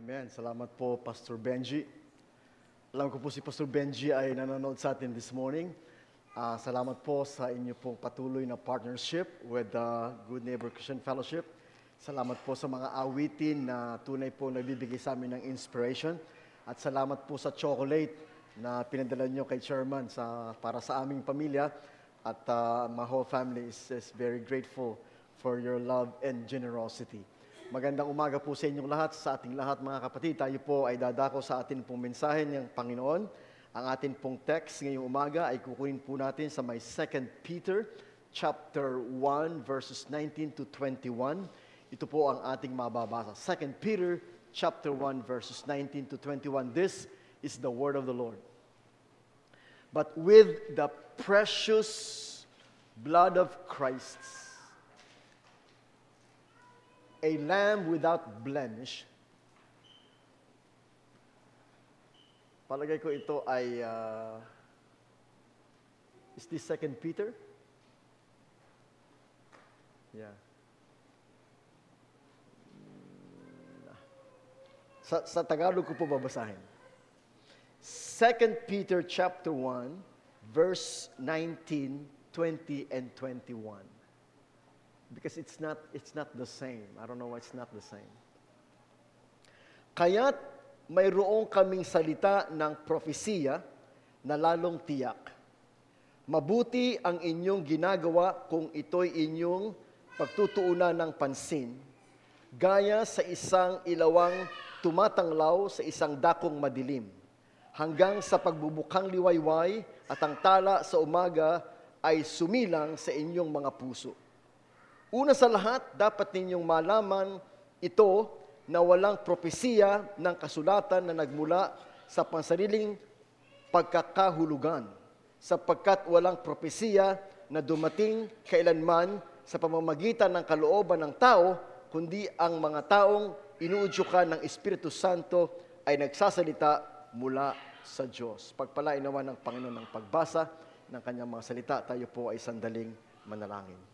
Amen. Salamat po, Pastor Benji. Alam ko po si Pastor Benji ay nanonood sa atin this morning. Salamat po sa inyo pong patuloy na partnership with the Good Neighbor Christian Fellowship. Salamat po sa mga awitin na tunay po nagbibigay sa amin ng inspiration. At salamat po sa chocolate na pinadala nyo kay Chairman para sa aming pamilya. At my whole family is very grateful for your love and generosity. Magandang umaga po sa inyong lahat, sa ating lahat mga kapatid. Tayo po ay dadako sa atin pong mensahe ng Panginoon. Ang atin pong text ngayong umaga ay kukunin po natin sa may 2 Peter chapter 1 verses 19 to 21. Ito po ang ating mababasa. 2 Peter chapter 1 verses 19 to 21. This is the word of the Lord. But with the precious blood of Christ, a lamb without blemish. Palagay ko ito ay, is this 2 Peter? Yeah. Sa Tagalog ko po babasahin. 2 Peter chapter 1, verse 19, 20, and 21. Because it's not the same. I don't know why it's not the same. Kaya't mayroong kaming salita ng propesiya na lalong tiyak. Mabuti ang inyong ginagawa kung ito'y inyong pagtutuunan ng pansin, gaya sa isang ilawang tumatanglaw sa isang dakong madilim, hanggang sa pagbubukhang liwayway at ang tala sa umaga ay sumilang sa inyong mga puso. Una sa lahat, dapat ninyong malaman ito na walang propesiya ng kasulatan na nagmula sa pansariling pagkakahulugan, sapagkat walang propesiya na dumating kailanman sa pamamagitan ng kalooban ng tao, kundi ang mga taong inuudyukan ng Espiritu Santo ay nagsasalita mula sa Diyos. Pagpalain naman ng Panginoon ng pagbasa ng kanyang mga salita, tayo po ay sandaling manalangin.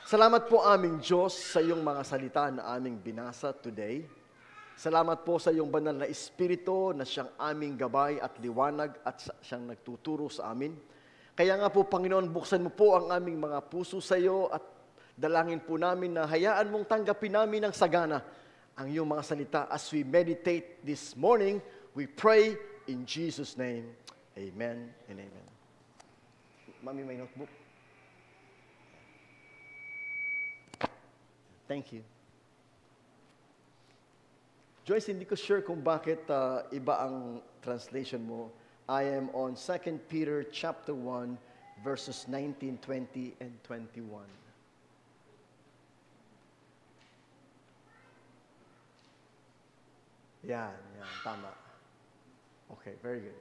Salamat po aming Diyos sa iyong mga salita na aming binasa today. Salamat po sa iyong banal na Espiritu na siyang aming gabay at liwanag at siyang nagtuturo sa amin. Kaya nga po, Panginoon, buksan mo po ang aming mga puso sa iyo at dalangin po namin na hayaan mong tanggapin namin ng sagana ang iyong mga salita. As we meditate this morning, we pray in Jesus' name. Amen and amen. Mami, may notebook? Thank you. Joyce, hindi ko sure kung bakit iba ang translation mo. I am on 2 Peter chapter 1, verses 19, 20, and 21. Yan, tama. Okay, very good.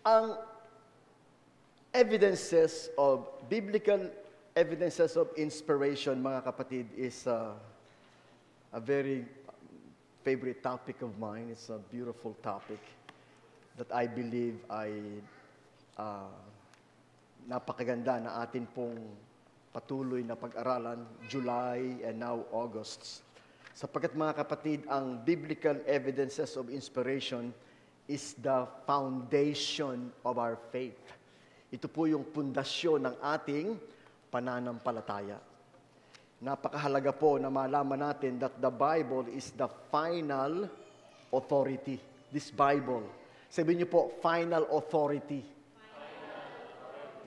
Ang biblical evidences of inspiration, mga kapatid, is a very favorite topic of mine. It's a beautiful topic that I believe ay napakaganda na atin pong patuloy na pag-aralan, July and now August. Sapagkat mga kapatid, ang biblical evidences of inspiration is the foundation of our faith. Ito po yung pundasyon ng ating pananampalataya. Napakahalaga po na malaman natin that the Bible is the final authority. This Bible. Sabihin niyo po, final authority.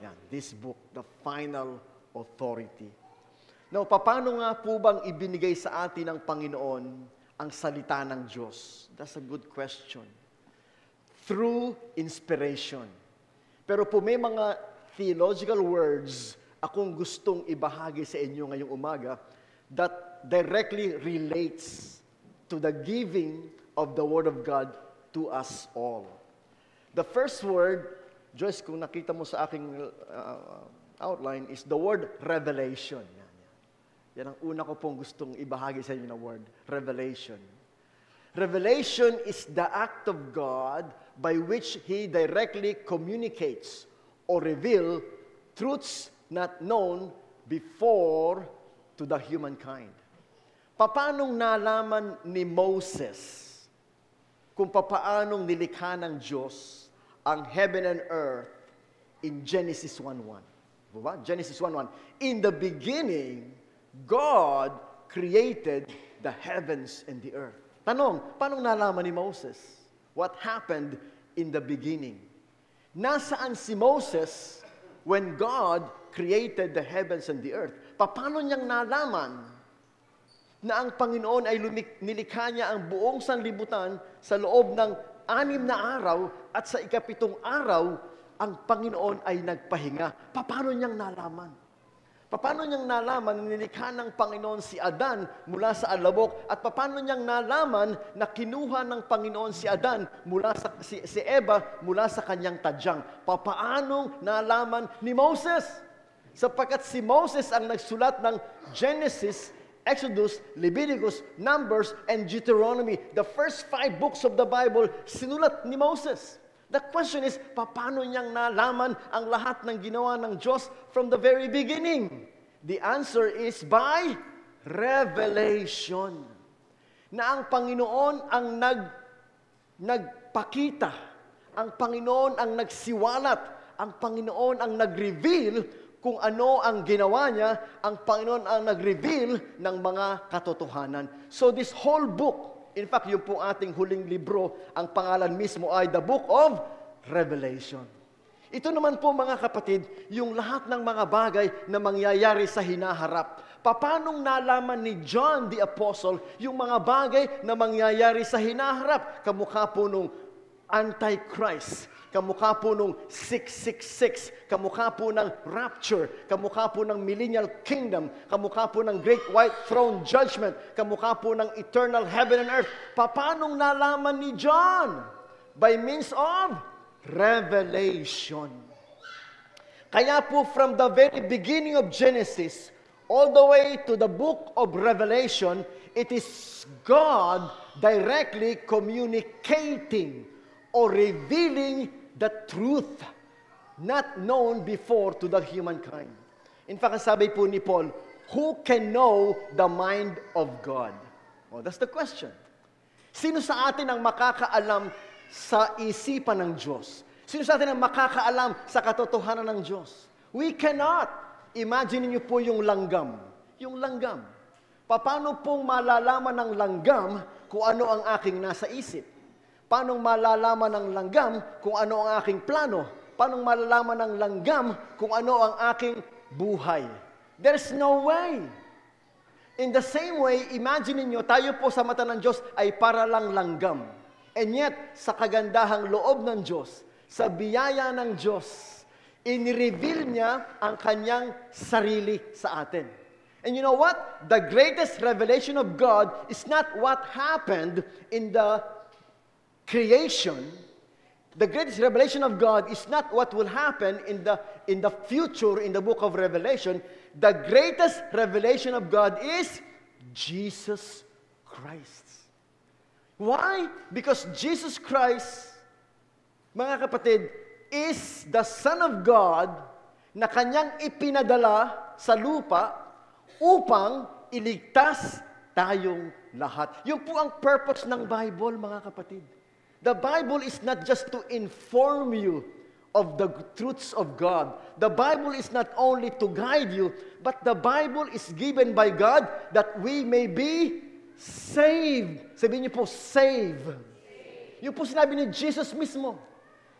Yan, this book, the final authority. Now, paano nga po bang ibinigay sa atin ng Panginoon ang salita ng Diyos? That's a good question. Through inspiration. Pero po may mga theological words akong gustong ibahagi sa inyo ngayong umaga that directly relates to the giving of the Word of God to us all. The first word, Joyce, kung nakita mo sa aking outline, is the word revelation. Yan ang una ko pong gustong ibahagi sa inyo na word, revelation. Revelation is the act of God by which He directly communicates or reveals truths not known before to the humankind. Paanong nalaman ni Moses kung paanong nilikha ng Diyos ang heaven and earth in Genesis 1:1? Diba? Genesis 1:1. In the beginning, God created the heavens and the earth. Tanong, paano nalaman ni Moses? What happened in the beginning? Nasaan si Moses when God created the heavens and the earth? Paano niyang nalaman na ang Panginoon ay nilikha niya ang buong sanlibutan sa loob ng 6 na araw at sa ika-7 araw, ang Panginoon ay nagpahinga? Paano niyang nalaman? Paano niyang nalaman na nilikha ng Panginoon si Adan mula sa alabok at paano niyang nalaman na kinuha ng Panginoon si Adan mula sa si Eva mula sa kanyang tadyang? Paano nalaman ni Moses? Sapagkat si Moses ang nagsulat ng Genesis, Exodus, Leviticus, Numbers, and Deuteronomy. The first 5 books of the Bible, sinulat ni Moses. The question is, paano niyang nalaman ang lahat ng ginawa ng Diyos from the very beginning? The answer is by revelation. Na ang Panginoon ang nagpakita, ang Panginoon ang nagsiwalat, ang Panginoon ang nag-reveal kung ano ang ginawa niya, ang Panginoon ang nag-reveal ng mga katotohanan. So this whole book, in fact, yung po ating huling libro, ang pangalan mismo ay The Book of Revelation. Ito naman po mga kapatid, yung lahat ng mga bagay na mangyayari sa hinaharap. Paanong nalaman ni John the Apostle yung mga bagay na mangyayari sa hinaharap? Kamukha po nung Antichrist, kamukha po nung 666, kamukha po ng rapture, kamukha po ng millennial kingdom, kamukha po ng great white throne judgment, kamukha po ng eternal heaven and earth. Paanong nalaman ni John? By means of revelation. Kaya po from the very beginning of Genesis, all the way to the book of Revelation, it is God directly communicating or revealing the truth not known before to the humankind. In fact, sabi po ni Paul, who can know the mind of God? Oh, that's the question. Sino sa atin ang makakaalam sa isipan ng Diyos? Sino sa atin ang makakaalam sa katotohanan ng Diyos? We cannot. Imagine niyo po yung langgam. Yung langgam. Paano pong malalaman ng langgam kung ano ang aking nasa isip? Paano malalaman ng langgam kung ano ang aking plano? Paano malalaman ng langgam kung ano ang aking buhay? There's no way. In the same way, imagine niyo, tayo po sa mata ng Diyos ay para lang langgam. And yet, sa kagandahang loob ng Diyos, sa biyaya ng Diyos, in-reveal niya ang kanyang sarili sa atin. And you know what? The greatest revelation of God is not what happened in the creation. The greatest revelation of God is not what will happen in the future in the book of Revelation. The greatest revelation of God is Jesus Christ. Why? Because Jesus Christ, mga kapatid, is the Son of God na kanyang ipinadala sa lupa upang iligtas tayong lahat. Yun po ang purpose ng Bible, mga kapatid. The Bible is not just to inform you of the truths of God. The Bible is not only to guide you, but the Bible is given by God that we may be saved. Sabihin niyo po, save. Yung po sinabi ni Jesus mismo.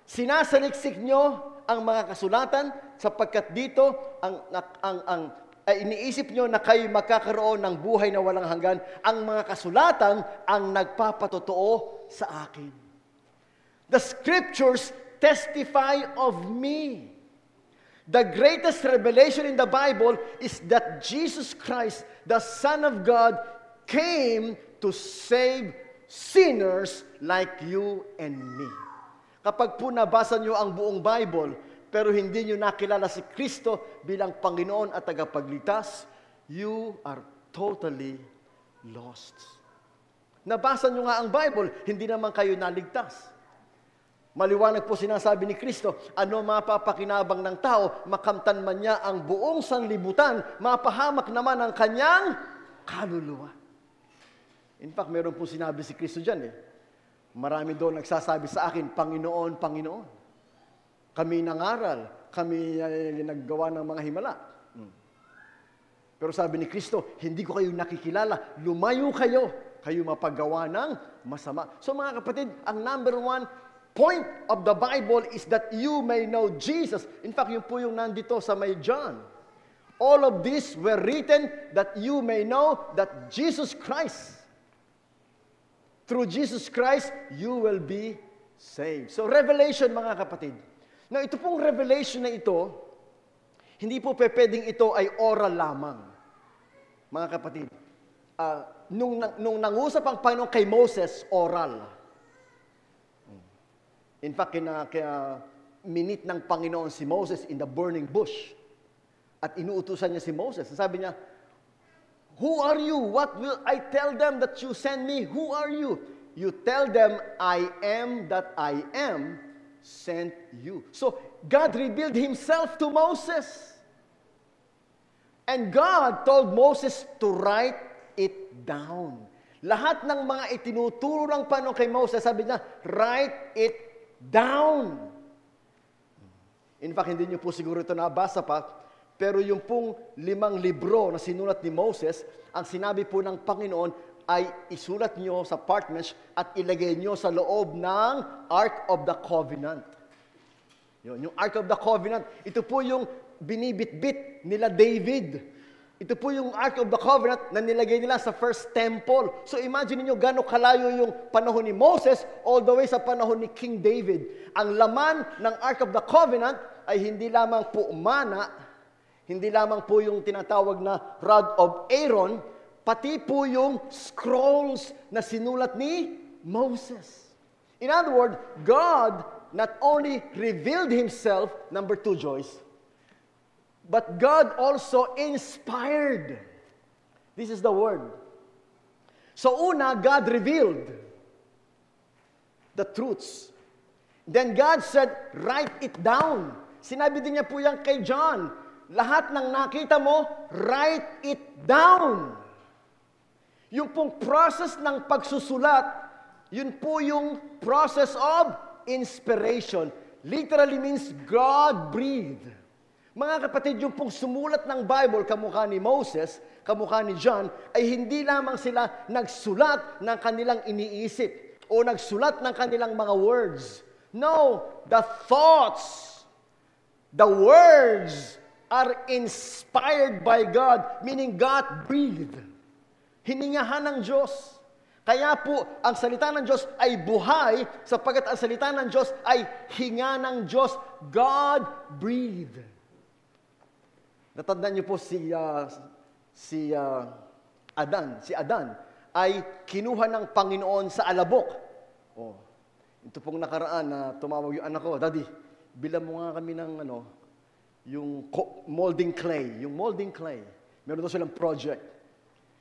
Sinasaliksik niyo ang mga kasulatan sapagkat dito iniisip niyo na kayo magkakaroon ng buhay na walang hanggan. Ang mga kasulatan ang nagpapatotoo sa akin. The scriptures testify of me. The greatest revelation in the Bible is that Jesus Christ, the Son of God, came to save sinners like you and me. Kapag po nabasa nyo ang buong Bible, pero hindi nyo nakilala si Kristo bilang Panginoon at tagapagligtas, you are totally lost. Nabasa nyo nga ang Bible, hindi naman kayo naligtas. Maliwanag po sinasabi ni Kristo, ano mapapakinabang ng tao, makamtan man niya ang buong sanlibutan, mapahamak naman ang kanyang kaluluwa. In fact, meron pong sinabi si Kristo dyan eh. Marami doon nagsasabi sa akin, Panginoon, Panginoon. Kami nangaral, kami naggawa ng mga himala. Pero sabi ni Kristo, hindi ko kayo nakikilala. Lumayo kayo, kayo mapagawa ng masama. So mga kapatid, ang number one point of the Bible is that you may know Jesus. In fact, yun po yung nandito sa may John. All of these were written that you may know that Jesus Christ, through Jesus Christ, you will be saved. So revelation, mga kapatid. Now, ito pong revelation na ito, hindi po pwedeng ito ay oral lamang. Mga kapatid, nung nangusap ang Panginoon kay Moses, oral. In fact, kaya minit ng Panginoon si Moses in the burning bush. At inuutusan niya si Moses. Sabi niya, who are you? What will I tell them that you send me? Who are you? You tell them, I am that I am sent you. So, God revealed Himself to Moses. And God told Moses to write it down. Lahat ng mga itinuturo ng Panginoon kay Moses, sabi niya, write it down. In fact, hindi niyo po siguro ito nabasa pa, pero yung pong 5 libro na sinulat ni Moses, ang sinabi po ng Panginoon ay isulat niyo sa parchments at ilagay niyo sa loob ng Ark of the Covenant. Yun, yung Ark of the Covenant, ito po yung binibitbit nila David. Ito po yung Ark of the Covenant na nilagay nila sa first temple. So imagine niyo gano'ng kalayo yung panahon ni Moses all the way sa panahon ni King David. Ang laman ng Ark of the Covenant ay hindi lamang po mana, hindi lamang po yung tinatawag na rod of Aaron, pati po yung scrolls na sinulat ni Moses. In other words, God not only revealed Himself, number 2, Joyce, but God also inspired. This is the word. So una, God revealed the truths. Then God said, write it down. Sinabi din niya po yan kay John, lahat ng nakita mo, write it down. Yung pong process ng pagsusulat, yun po yung process of inspiration. Literally means God-breathed. Mga kapatid, yung pong sumulat ng Bible, kamukha ni Moses, kamukha ni John, ay hindi lamang sila nagsulat ng kanilang iniisip o nagsulat ng kanilang mga words. No, the thoughts, the words are inspired by God, meaning God breathed. Hiningahan ng Diyos. Kaya po, ang salita ng Diyos ay buhay, sapagkat ang salita ng Diyos ay hinga ng Diyos. God breathed. Natandaan niyo po si Adan. Si Adan ay kinuha ng Panginoon sa alabok. Oh, ito pong nakaraan na tumawag yung anak ko, Daddy, bilang mo nga kami ng yung molding clay. Yung molding clay. Meron daw silang project.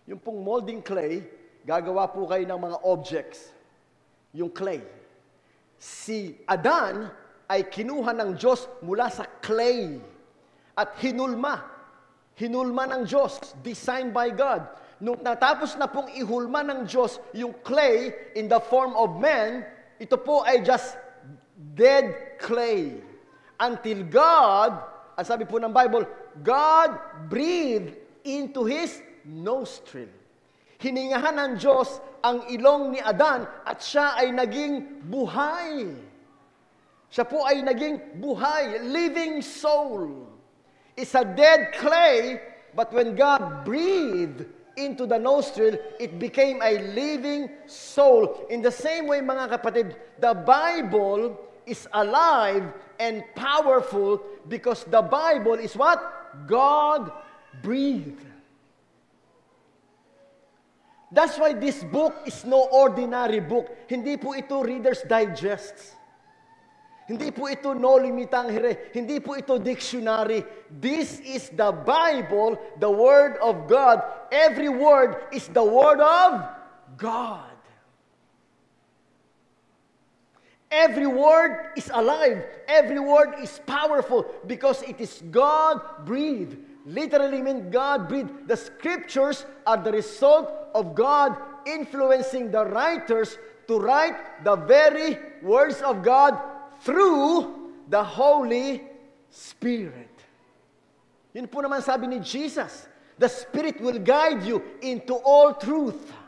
Yung pong molding clay, gagawa po kayo ng mga objects. Yung clay. Si Adan ay kinuha ng Diyos mula sa clay. At hinulma. Hinulma ng Diyos. Designed by God. Nung natapos na pong ihulma ng Diyos yung clay in the form of man, ito po ay just dead clay. Until God, ang sabi po ng Bible, God breathed into His nostril. Hiningahan ng Diyos ang ilong ni Adan at siya ay naging buhay. Siya po ay naging buhay, living soul. It's a dead clay, but when God breathed into the nostril, it became a living soul. In the same way, mga kapatid, the Bible is alive and powerful because the Bible is what? God breathed. That's why this book is no ordinary book. Hindi po ito Reader's Digest. Hindi po ito No Limitangere. Hindi po ito dictionary. This is the Bible, the Word of God. Every word is the Word of God. Every word is alive. Every word is powerful because it is God-breathed. Literally means God-breathed. The Scriptures are the result of God influencing the writers to write the very words of God through the Holy Spirit. Yun po naman sabi ni Jesus, the Spirit will guide you into all truth.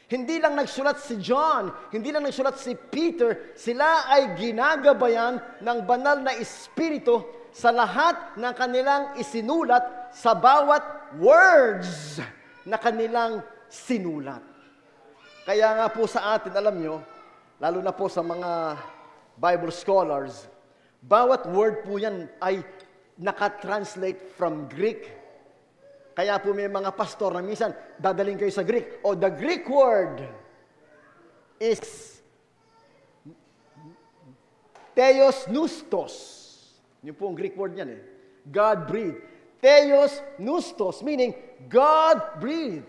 Hindi lang nagsulat si John, hindi lang nagsulat si Peter, sila ay ginagabayan ng banal na Espiritu sa lahat ng kanilang isinulat sa bawat words na kanilang sinulat. Kaya nga po sa atin, alam nyo, lalo na po sa mga Bible scholars, bawat word po yan ay nakatranslate from Greek. Kaya po may mga pastor na minsan dadaling kayo sa Greek. O the Greek word is Theos Noustos. Yun po ang Greek word niyan eh. God breathed. Theos Noustos, meaning God breathed.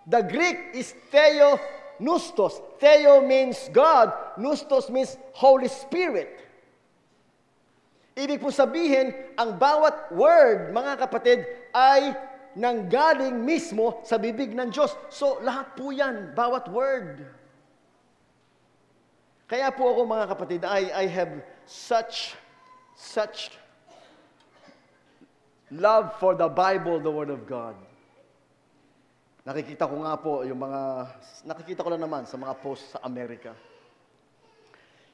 The Greek is Theo Noustos. Theo means God. Noustos means Holy Spirit. Ibig po sabihin, ang bawat word, mga kapatid, ay nanggaling mismo sa bibig ng Diyos. So, lahat po yan, bawat word. Kaya po ako, mga kapatid, I have such love for the Bible, the Word of God. Nakikita ko nga po nakikita ko lang naman sa mga posts sa Amerika.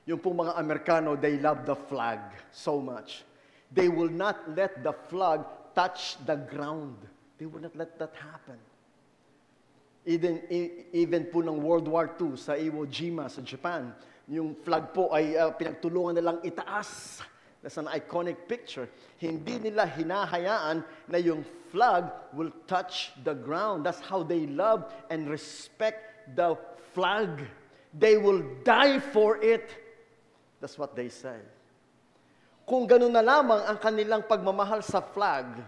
Yung pong mga Amerikano, they love the flag so much. They will not let the flag touch the ground. They will not let that happen. Even po ng World War II sa Iwo Jima sa Japan, yung flag po ay pinagtulungan nilang itaas. That's an iconic picture. Hindi nila hinahayaan na yung flag will touch the ground. That's how they love and respect the flag. They will die for it. That's what they say. Kung ganun na lamang ang kanilang pagmamahal sa flag,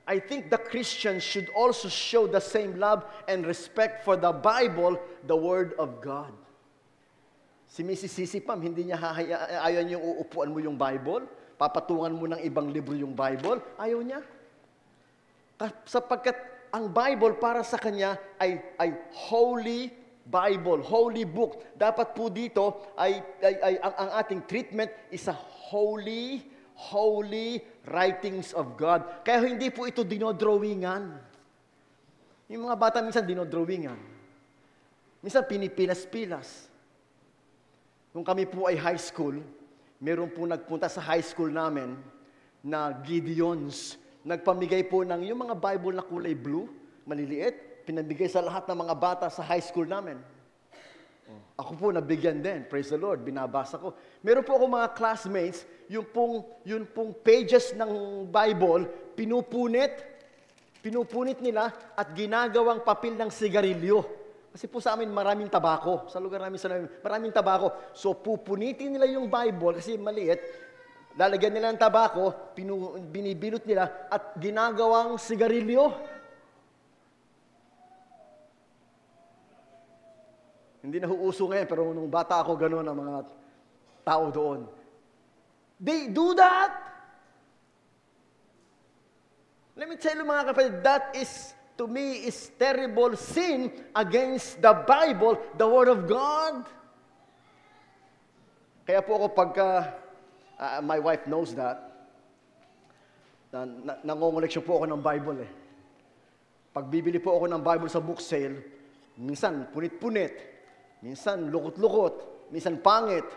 I think the Christians should also show the same love and respect for the Bible, the Word of God. Si Mrs. Sisi Pam, hindi niya ayaw niyang uupuan mo yung Bible, papatungan mo ng ibang libro yung Bible, ayaw niya. Sapagkat ang Bible para sa kanya ay holy Bible, holy book. Dapat po dito ang ating treatment is a holy writings of God. Kaya hindi po ito dinodrawingan. Yung mga bata minsan dinodrawingan. Minsan pinipilas-pilas. Nung kami po ay high school, meron po nagpunta sa high school namin na Gideons. Nagpamigay po ng yung mga Bible na kulay blue, maliliit, pinabigay sa lahat ng mga bata sa high school namin. Ako po nabigyan din, praise the Lord, binabasa ko. Meron po ako mga classmates, yung pong pages ng Bible, pinupunit nila at ginagawang papel ng sigarilyo. Kasi po sa amin maraming tabako. Sa lugar namin maraming tabako. So pupunitin nila yung Bible kasi maliit, lalagyan nila ng tabako, binibilot nila at ginagawang sigarilyo. Hindi na uuso ngayon, pero nung bata ako, gano'n ang mga tao doon. They do that! Let me tell you mga kapatid, that is, to me, is terrible sin against the Bible, the Word of God. Kaya po ako pagka, my wife knows that, nangongoleksyon po ako ng Bible eh. Pag bibili po ako ng Bible sa book sale, minsan punit-punit, minsan lukot-lukot, minsan pangit.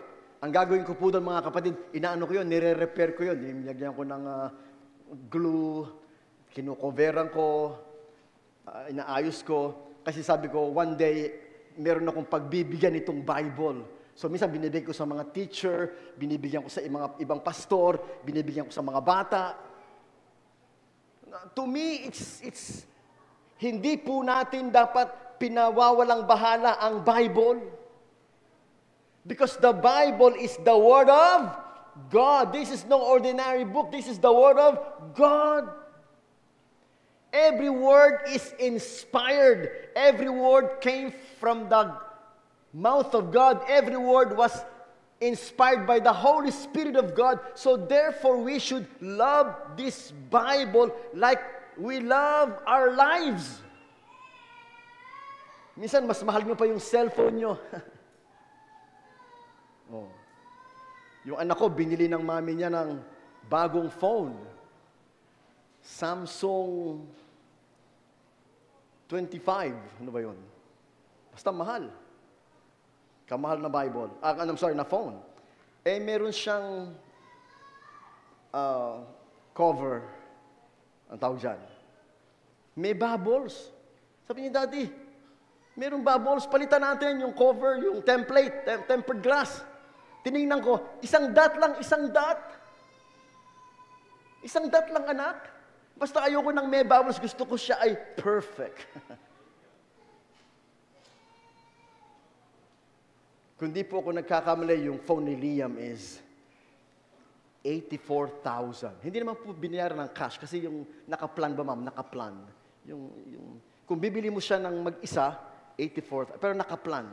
Ang gagawin ko po doon mga kapatid, inaano ko yun, nire-repair ko yun. Nilagyan ko ng glue, kinukoveran ko, inaayos ko. Kasi sabi ko, one day, meron akong pagbibigyan itong Bible. So minsan binibigyan ko sa mga teacher, binibigyan ko sa mga ibang pastor, binibigyan ko sa mga bata. To me, it's hindi po natin dapat pinawawalang bahala ang Bible. Because the Bible is the Word of God. This is no ordinary book. This is the Word of God. Every word is inspired. Every word came from the mouth of God. Every word was inspired by the Holy Spirit of God. So therefore, we should love this Bible like we love our lives. Minsan, mas mahal nyo pa yung cellphone nyo. Oh. Yung anak ko, binili ng mami niya ng bagong phone. Samsung 25. Ano ba yun? Basta mahal. Kamahal na Bible. Na phone. Eh, meron siyang cover. Ang tawag dyan. May bubbles. Sabi niya, Daddy, merong bubbles. Palitan natin yung cover, yung template, tempered glass. Tinignan ko, isang dot lang, isang dot. Isang dot lang, anak. Basta ayoko ng may bubbles, gusto ko siya ay perfect. Kung di po ako nagkakamali, yung phone ni Liam is 84,000. Hindi naman po binayaran ng cash kasi yung nakaplan ba, ma'am? Nakaplan. Kung bibili mo siya ng mag-isa, 84,000. Pero nakaplan.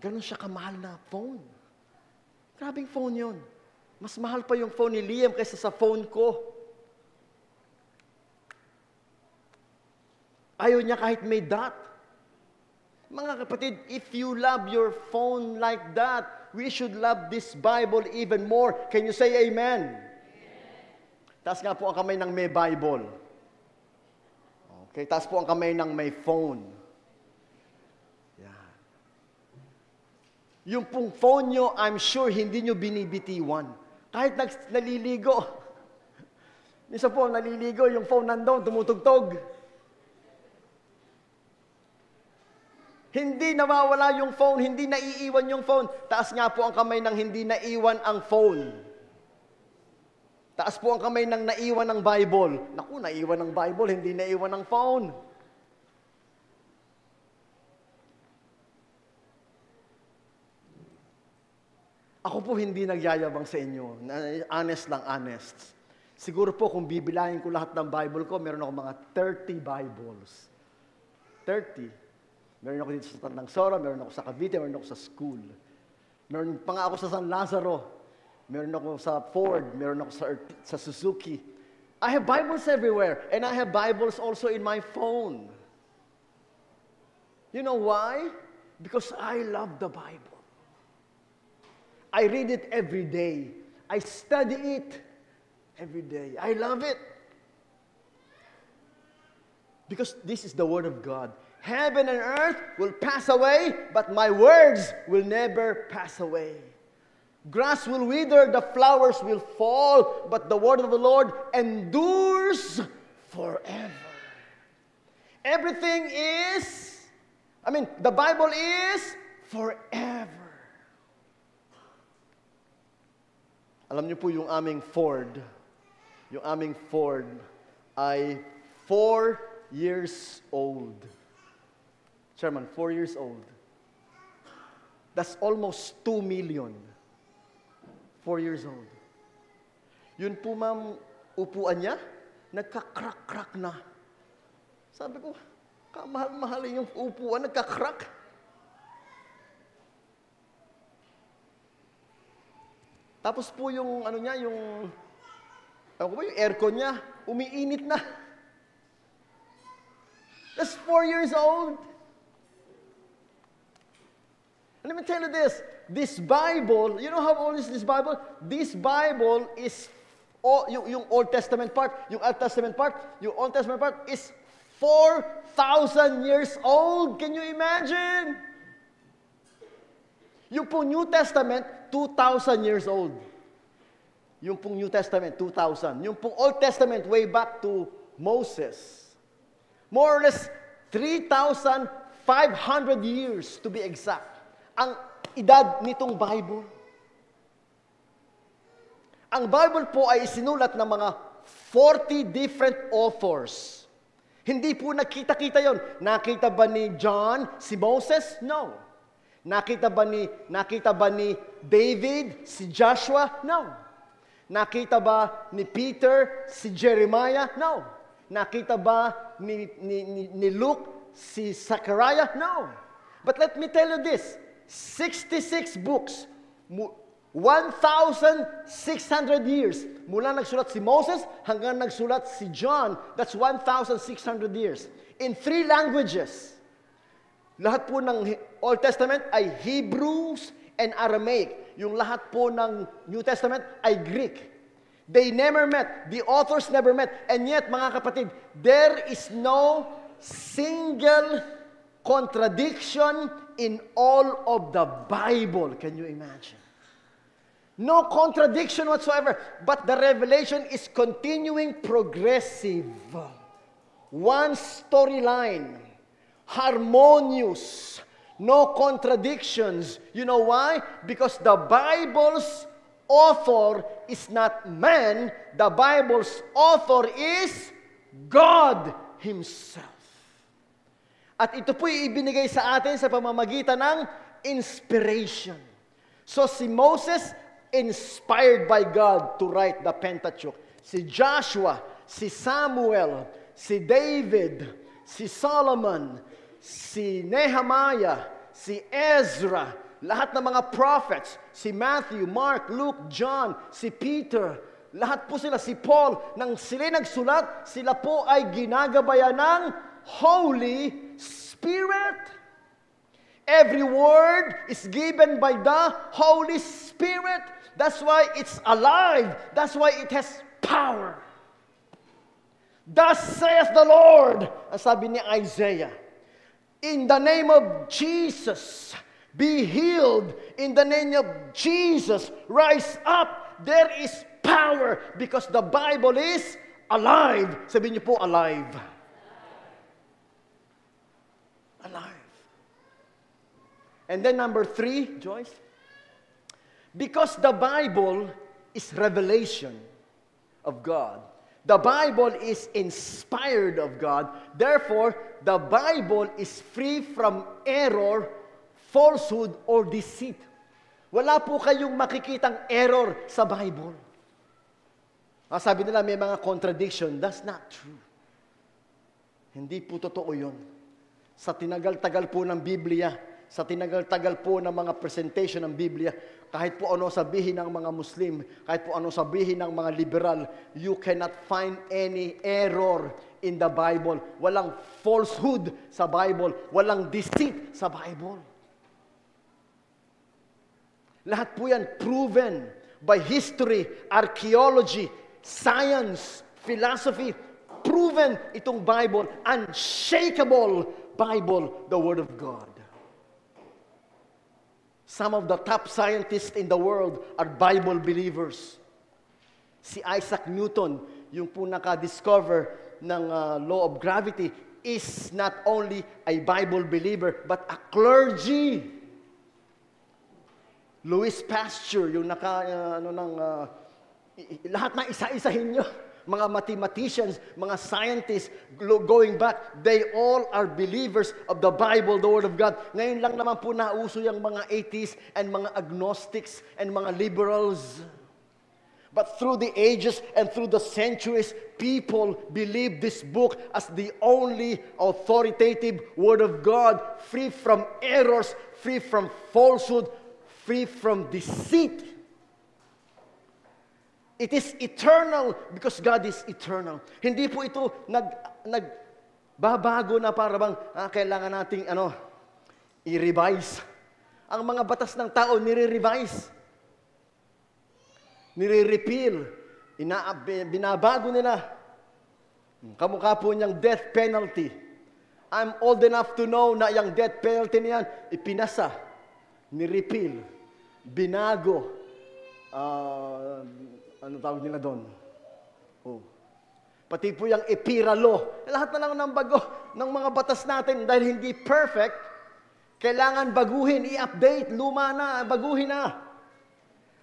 Ganon siya kamahal na phone. Grabing phone yun. Mas mahal pa yung phone ni Liam kaysa sa phone ko. Ayaw niya kahit may dot. Mga kapatid, if you love your phone like that, we should love this Bible even more. Can you say amen? Taas nga po ang kamay ng may Bible. Okay, taas po ang kamay ng may phone. Yan. Yung pong phone nyo, I'm sure hindi nyo binibitiwan. Kahit naliligo. Minsan po, naliligo, yung phone nandun, tumutugtog. Hindi nawawala yung phone, hindi naiiwan yung phone. Taas nga po ang kamay ng hindi naiwan ang phone. Taas po ang kamay ng naiwan ng Bible. Naku, naiwan ng Bible, hindi naiwan ang phone. Ako po hindi nagyayabang sa inyo. Honest lang, honest. Siguro po kung bibilahin ko lahat ng Bible ko, meron ako mga 30 Bibles. 30. Meron ako dito sa Tandangsora, meron ako sa Cavite, meron ako sa school. Meron pa nga ako sa San Lazaro. Meron ako sa Ford, meron ako sa Suzuki. I have Bibles everywhere, and I have Bibles also in my phone. You know why? Because I love the Bible. I read it every day. I study it every day. I love it. Because this is the Word of God. Heaven and earth will pass away, but my words will never pass away. Grass will wither, the flowers will fall, but the word of the Lord endures forever. Everything is, the Bible is forever. Alam niyo po yung aming Ford ay 4 years old. Chairman, 4 years old. That's almost 2 million. 4 years old. Yun po, ma'am, upuan niya, nagka-crack-crack na. Sabi ko, kamahal-mahal yung upuan, nagka-crack. Tapos po yung, yung aircon niya, umiinit na. That's 4 years old. Let me tell you this. This Bible, you know how old is this Bible? This Bible is, yung Old Testament part, yung Old Testament part is 4,000 years old. Can you imagine? Yung pong New Testament, 2,000 years old. Yung pong New Testament, 2,000. Yung pong Old Testament, way back to Moses. More or less, 3,500 years to be exact. Ang edad nitong Bible. Ang Bible po ay isinulat ng mga 40 different authors. Hindi po nakita-kita yon. Nakita ba ni John si Moses? No. Nakita ba ni David si Joshua? No. Nakita ba ni Peter si Jeremiah? No. Nakita ba ni Luke si Zechariah? No. But let me tell you this. 66 books, 1,600 years. Mula nagsulat si Moses hanggang nagsulat si John, that's 1,600 years. In 3 languages. Lahat po ng Old Testament ay Hebrews and Aramaic. Yung lahat po ng New Testament ay Greek. They never met. The authors never met. And yet, mga kapatid, there is no single contradiction in all of the Bible. Can you imagine? No contradiction whatsoever. But the revelation is continuing progressive. One storyline. Harmonious. No contradictions. You know why? Because the Bible's author is not man. The Bible's author is God Himself. At ito po'y ibinigay sa atin sa pamamagitan ng inspiration. So si Moses, inspired by God to write the Pentateuch. Si Joshua, si Samuel, si David, si Solomon, si Nehemiah, si Ezra, lahat ng mga prophets, si Matthew, Mark, Luke, John, si Peter, lahat po sila, si Paul, nang sila nagsulat, sila po ay ginagabayan ng Holy Spirit. Every word is given by the Holy Spirit. That's why it's alive. That's why it has power. Thus saith the Lord, ang sabi ni Isaiah, in the name of Jesus, be healed. In the name of Jesus, rise up. There is power because the Bible is alive. Sabihin niyo po, alive. Alive. And then number 3, Joyce, because the Bible is revelation of God. The Bible is inspired of God. Therefore, the Bible is free from error, falsehood, or deceit. Wala po kayong makikitang error sa Bible. Sabi nila may mga contradiction. That's not true. Hindi po totoo yun. Sa tinagal-tagal po ng Biblia, sa tinagal-tagal po ng mga presentation ng Biblia, kahit po ano sabihin ng mga Muslim, kahit po ano sabihin ng mga liberal, you cannot find any error in the Bible. Walang falsehood sa Bible. Walang deceit sa Bible. Lahat po yan proven by history, archaeology, science, philosophy. Proven itong Bible, unshakable Bible, the Word of God. Some of the top scientists in the world are Bible believers. Si Isaac Newton, yung po naka-discover ng law of gravity, is not only a Bible believer, but a clergy. Louis Pasteur, yung lahat na isa-isahin nyo. Mga mathematicians, mga scientists, going back, they all are believers of the Bible, the Word of God. Ngayon lang naman po nauso yung mga atheists and mga agnostics and mga liberals. But through the ages and through the centuries, people believe this book as the only authoritative Word of God, free from errors, free from falsehood, free from deceit. It is eternal because God is eternal. Hindi po ito nagbabago na para bang kailangan nating i-revise. Ang mga batas ng tao nire-revise. Nire-repeal. Binabago nila. Kamukha po niyang death penalty. I'm old enough to know na yung death penalty niyan ipinasa, ni-repeal, binago, ano tawag nila doon? Pati po yung EPIRA law. Lahat na lang ng bago ng mga batas natin dahil hindi perfect, kailangan baguhin, i-update, luma na, baguhin na.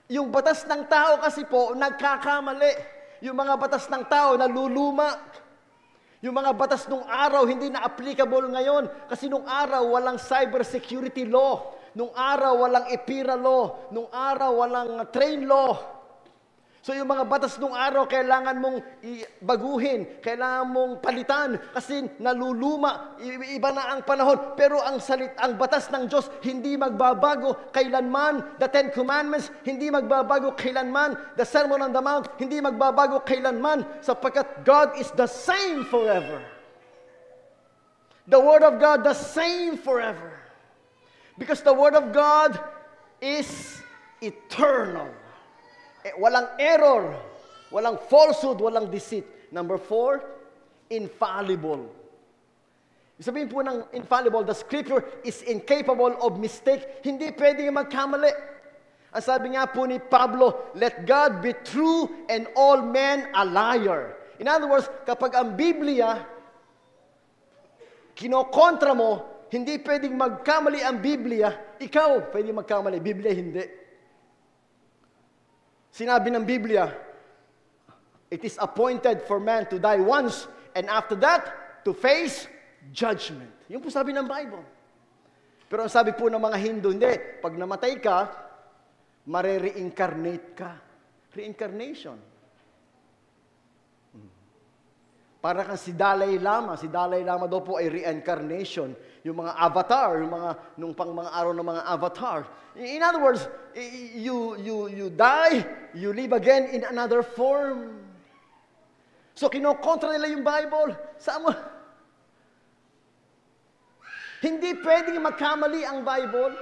Yung batas ng tao kasi po, nagkakamali. Yung mga batas ng tao, naluluma. Yung mga batas nung araw, hindi na applicable ngayon. Kasi nung araw, walang cybersecurity law. Nung araw, walang EPIRA law. Nung araw, walang train law. So yung mga batas nung araw, kailangan mong baguhin, kailangan mong palitan kasi naluluma, iba na ang panahon. Pero ang batas ng Diyos hindi magbabago kailanman. The Ten Commandments hindi magbabago kailanman. The Sermon on the Mount hindi magbabago kailanman sapagkat God is the same forever. The Word of God the same forever. Because the Word of God is eternal. Walang error, walang falsehood, walang deceit. Number 4, infallible. Sabihin po ng infallible, the Scripture is incapable of mistake. Hindi pwedeng magkamali. Ang sabi nga po ni Pablo, let God be true and all men a liar. In other words, kapag ang Biblia, kinokontra mo, hindi pwedeng magkamali ang Biblia, ikaw pwedeng magkamali, Biblia hindi. Sinabi ng Biblia, it is appointed for man to die once, and after that, to face judgment. Yun po sabi ng Bible. Pero ang sabi po ng mga Hindu, hindi. Pag namatay ka, mare-reincarnate ka. Reincarnation. Para kang si Dalai Lama. Si Dalai Lama daw po ay reincarnation. Yung mga avatar, nung pang mga araw ng mga avatar. In other words, you die, you live again in another form. So, kinokontra nila yung Bible. Saan mo? Hindi pwedeng magkamali ang Bible.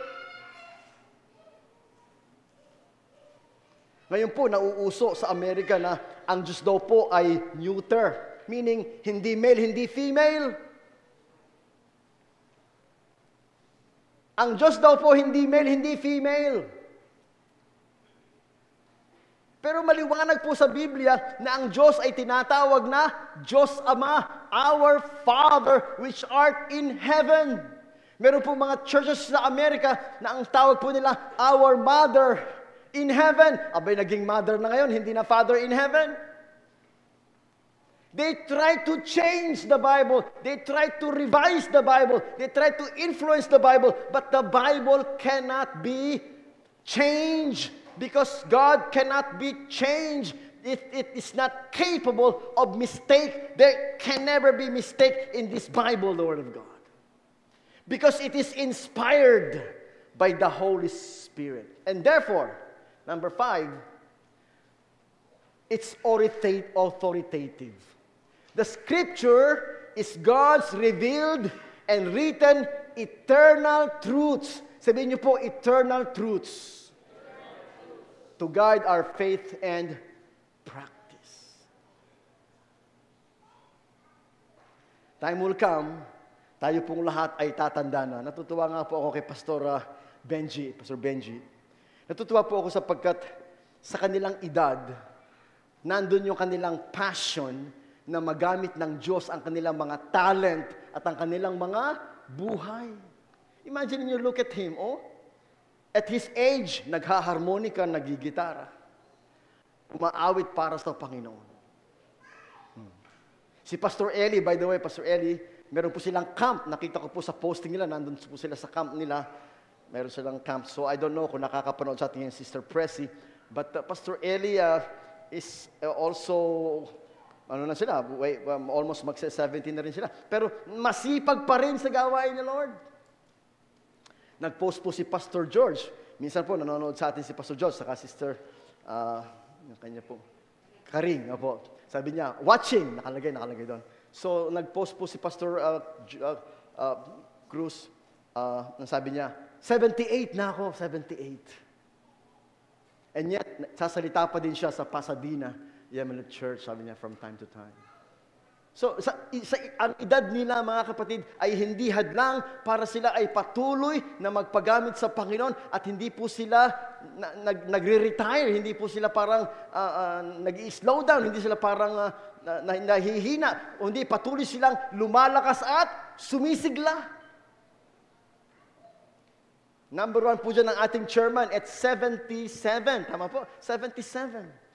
Ngayon po, nauuso sa Amerika na ang Diyos daw po ay neuter. Meaning, hindi male, hindi female. Ang Diyos daw po hindi male, hindi female. Pero maliwanag po sa Biblia na ang Diyos ay tinatawag na Diyos Ama, our Father which art in heaven. Meron po mga churches sa Amerika na ang tawag po nila, our Mother in heaven. Abay, naging mother na ngayon, hindi na Father in heaven. They try to change the Bible. They try to revise the Bible. They try to influence the Bible. But the Bible cannot be changed. Because God cannot be changed. It is not capable of mistake. There can never be mistake in this Bible, the Word of God. Because it is inspired by the Holy Spirit. And therefore, number 5, it's authoritative. The Scripture is God's revealed and written eternal truths. Sabihin niyo po, eternal truths. To guide our faith and practice. Time will come, tayo pong lahat ay tatanda na. Natutuwa nga po ako kay Pastor Benji. Natutuwa po ako sapagkat sa kanilang edad, nandun yung kanilang passion na magamit ng Diyos ang kanilang mga talent at ang kanilang mga buhay. Imagine you look at him, at his age, naghaharmonika, nagigitara. Umaawit para sa Panginoon. Si Pastor Eli, by the way, Pastor Eli, meron po silang camp. Nakita ko po sa posting nila, nandun po sila sa camp nila. Meron silang camp. So I don't know kung nakakapanood sa ating Sister Pressy. But Pastor Eli is also, almost mag-17 na rin sila. Pero masipag pa rin sa gawain ni Lord. Nag-post po si Pastor George. Minsan po, nanonood sa atin si Pastor George, saka Sister, yung kanya po, Karing, po. Sabi niya, watching, nakalagay doon. So, nag-post po si Pastor Cruz, sabi niya, 78 na ako, 78. And yet, sasalita pa din siya sa Pasadena Yemenite Church, sabi niya, from time to time. So, ang edad nila, mga kapatid, ay hindi hadlang para sila ay patuloy na magpagamit sa Panginoon at hindi po sila nagre-retire, hindi po sila parang nag-i-slow down, hindi sila parang nahihina, hindi patuloy silang lumalakas at sumisigla. Number 1 po dyan ang ating chairman at 77. Tama po? 77.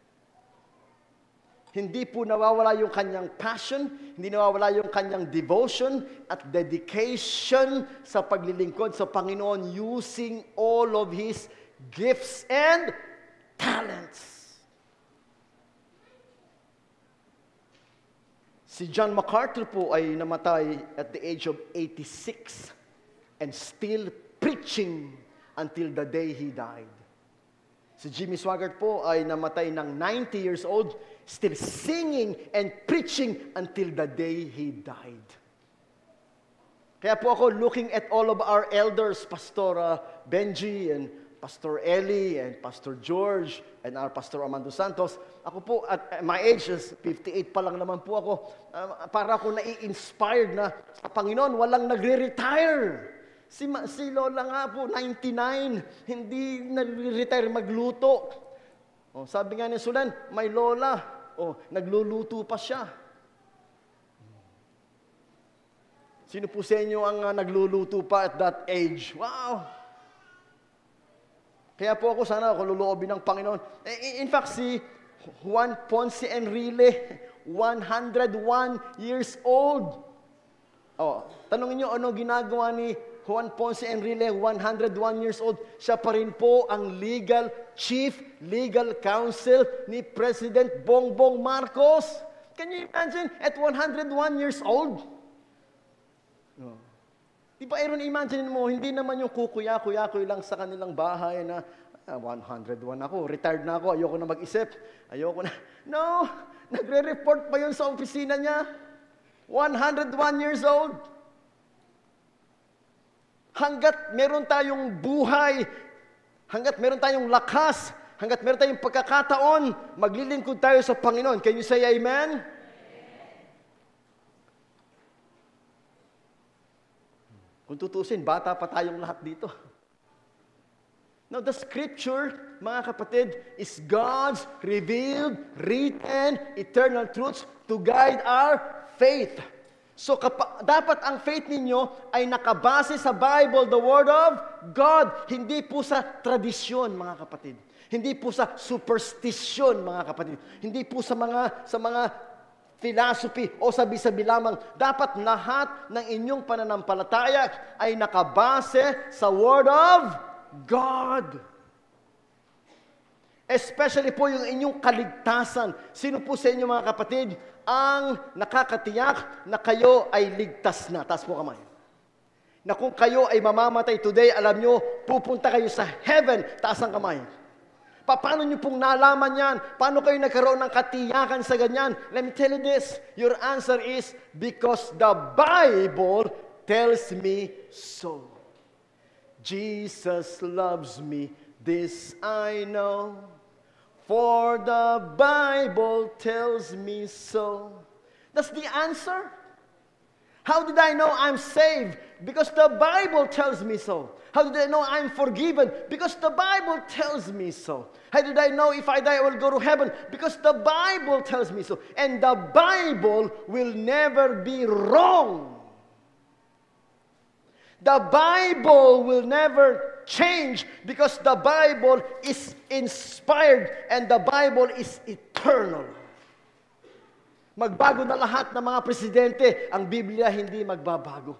Hindi po nawawala yung kanyang passion, hindi nawawala yung kanyang devotion at dedication sa paglilingkod sa Panginoon using all of His gifts and talents. Si John MacArthur po ay namatay at the age of 86 and still preaching until the day he died. Si Jimmy Swaggart po ay namatay ng 90 years old, still singing and preaching until the day he died. Kaya po ako looking at all of our elders, Pastor Benji and Pastor Eli and Pastor George and our Pastor Armando Santos. Ako po at my age is 58 pa lang naman po ako. Para ako nai-inspired na sa Panginoon, walang nagre-retire. Si Lola nga po, 99, hindi nagre-retire magluto. Sabi nga ni Sulan, may Lola. Nagluluto pa siya. Sino po sa inyo ang nagluluto pa at that age? Wow! Kaya po ako sana ako luluobin ng Panginoon. In fact, si Juan Ponce Enrile, 101 years old. Tanungin niyo, ano ginagawa ni Juan Ponce Enrile, 101 years old? Siya pa rin po ang chief legal counsel ni President Bongbong Marcos. Can you imagine? At 101 years old? Di ba, Aaron, imagine mo, hindi naman yung kukuya-kuya-kuy lang sa kanilang bahay na 101 ako, retired na ako, ayoko na mag-isip, ayoko na. No! Nagre-report pa yun sa opisina niya. 101 years old. Hanggat meron tayong buhay, hanggat meron tayong lakas, hanggat meron tayong pagkakataon, maglilingkod tayo sa Panginoon. Can you say amen? Kung tutusin, bata pa tayong lahat dito. Now, the Scripture, mga kapatid, is God's revealed, written, eternal truths to guide our faith. So, dapat ang faith ninyo ay nakabase sa Bible, the Word of God. Hindi po sa tradisyon, mga kapatid. Hindi po sa superstition, mga kapatid. Hindi po sa mga philosophy o sabi-sabi lamang. Dapat lahat ng inyong pananampalataya ay nakabase sa Word of God. Especially po yung inyong kaligtasan. Sino po sa inyo, mga kapatid, ang nakakatiyak na kayo ay ligtas na? Taas po kamay. Na kung kayo ay mamamatay today, alam nyo, pupunta kayo sa heaven. Taas ang kamay. Paano nyo pong nalaman yan? Paano kayo nagkaroon ng katiyakan sa ganyan? Let me tell you this. Your answer is, because the Bible tells me so. Jesus loves me, this I know. For the Bible tells me so. That's the answer. How did I know I'm saved? Because the Bible tells me so. How did I know I'm forgiven? Because the Bible tells me so. How did I know if I die I will go to heaven? Because the Bible tells me so. And the Bible will never be wrong. The Bible will never change because the Bible is inspired and the Bible is eternal. Magbago na lahat ng mga presidente, ang Biblia hindi magbabago.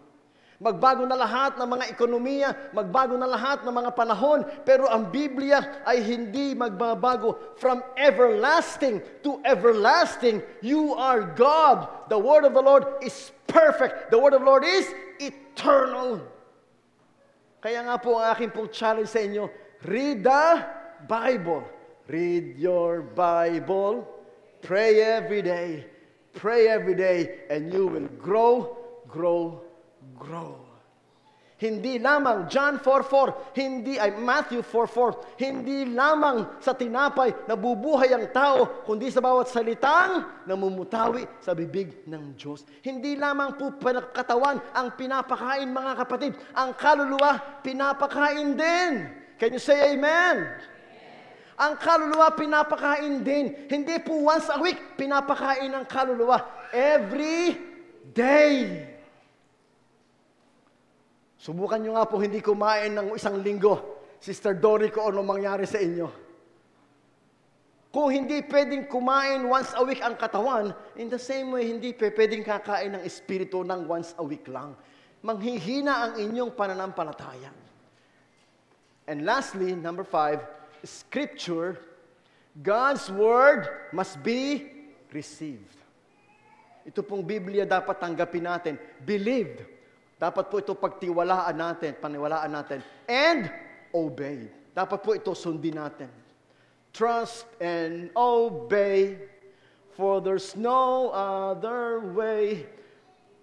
Magbago na lahat ng mga ekonomiya, magbago na lahat ng mga panahon, pero ang Biblia ay hindi magbabago. From everlasting to everlasting, you are God. The word of the Lord is perfect. The word of the Lord is eternal. Kaya nga po ang aking pong challenge sa inyo, read the Bible. Read your Bible. Pray every day. Pray every day and you will grow. Hindi lamang John 4:4, Matthew 4:4, hindi lamang sa tinapay nabubuhay ang tao, kundi sa bawat salitang namumutawi sa bibig ng Diyos. Hindi lamang po katawan ang pinapakain, mga kapatid. Ang kaluluwa, pinapakain din. Can you say amen? Ang kaluluwa, pinapakain din. Hindi po once a week, pinapakain ang kaluluwa. Every day. Subukan nyo nga po hindi kumain ng isang linggo. Sister Dory, kung ano mangyari sa inyo. Kung hindi pwedeng kumain once a week ang katawan, in the same way, hindi pwedeng kakain ng espiritu ng once a week lang. Manghihina ang inyong pananampalataya. And lastly, number 5, Scripture, God's Word must be received. Ito pong Biblia dapat tanggapin natin. Believed. Dapat po ito paniwalaan natin, and obey. Dapat po ito sundin natin. Trust and obey, for there's no other way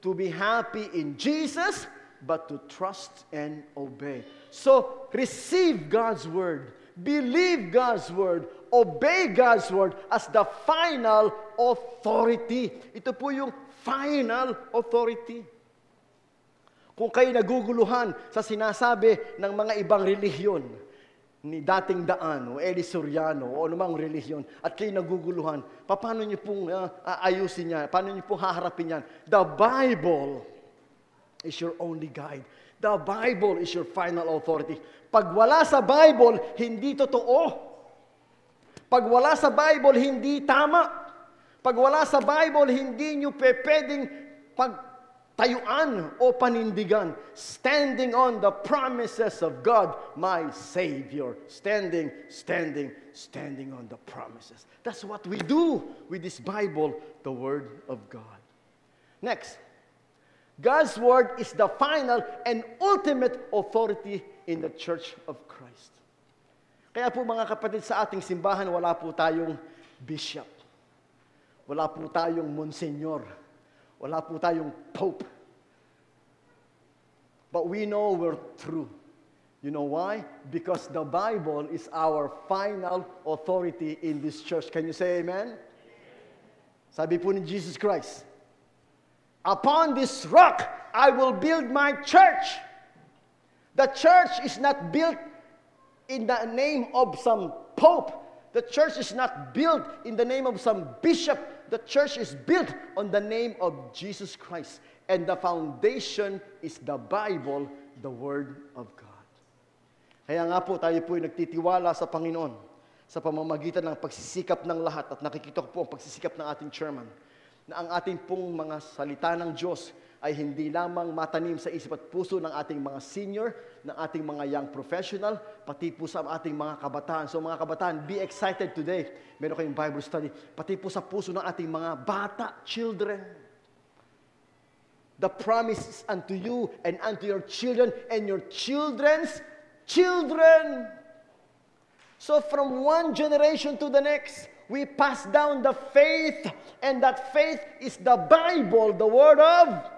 to be happy in Jesus but to trust and obey. So, receive God's word, believe God's word, obey God's word as the final authority. Ito po yung final authority. Kung kayo naguguluhan sa sinasabi ng mga ibang relihiyon, ni dating Daan, o Eli Soriano, o anumang relihiyon, at kayo naguguluhan, paano niyo pong ayusin yan? Paano niyo pong haharapin yan? The Bible is your only guide. The Bible is your final authority. Pag wala sa Bible, hindi totoo. Pag wala sa Bible, hindi tama. Pag wala sa Bible, hindi niyo pwedeng pagtayuan o panindigan. Standing on the promises of God, my Savior. Standing on the promises. That's what we do with this Bible, the Word of God. Next, God's Word is the final and ultimate authority in the Church of Christ. Kaya po mga kapatid, sa ating simbahan, wala po tayong bishop. Wala po tayong monsignor. Wala po tayong pope. But we know we're true. You know why? Because the Bible is our final authority in this church. Can you say amen? Sabi po ni Jesus Christ, upon this rock, I will build my church. The church is not built in the name of some pope. The church is not built in the name of some bishop. The church is built on the name of Jesus Christ. And the foundation is the Bible, the Word of God. Kaya nga po, tayo po ay nagtitiwala sa Panginoon sa pamamagitan ng pagsisikap ng lahat. At nakikita ko po ang pagsisikap ng ating chairman, na ang ating pong mga salita ng Diyos ay hindi lamang matanim sa isip at puso ng ating mga senior, ng ating mga young professional, pati po sa ating mga kabataan. So mga kabataan, be excited today. Meron kayong Bible study. Pati po sa puso ng ating mga bata, children. The promise is unto you and unto your children and your children's children. So from one generation to the next, we pass down the faith, and that faith is the Bible, the Word of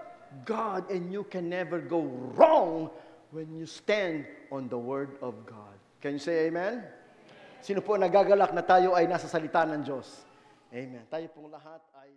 God, and you can never go wrong when you stand on the Word of God. Can you say amen? Sino po nagagalak na tayo ay nasa salita ng Diyos? Amen. Tayo pong lahat ay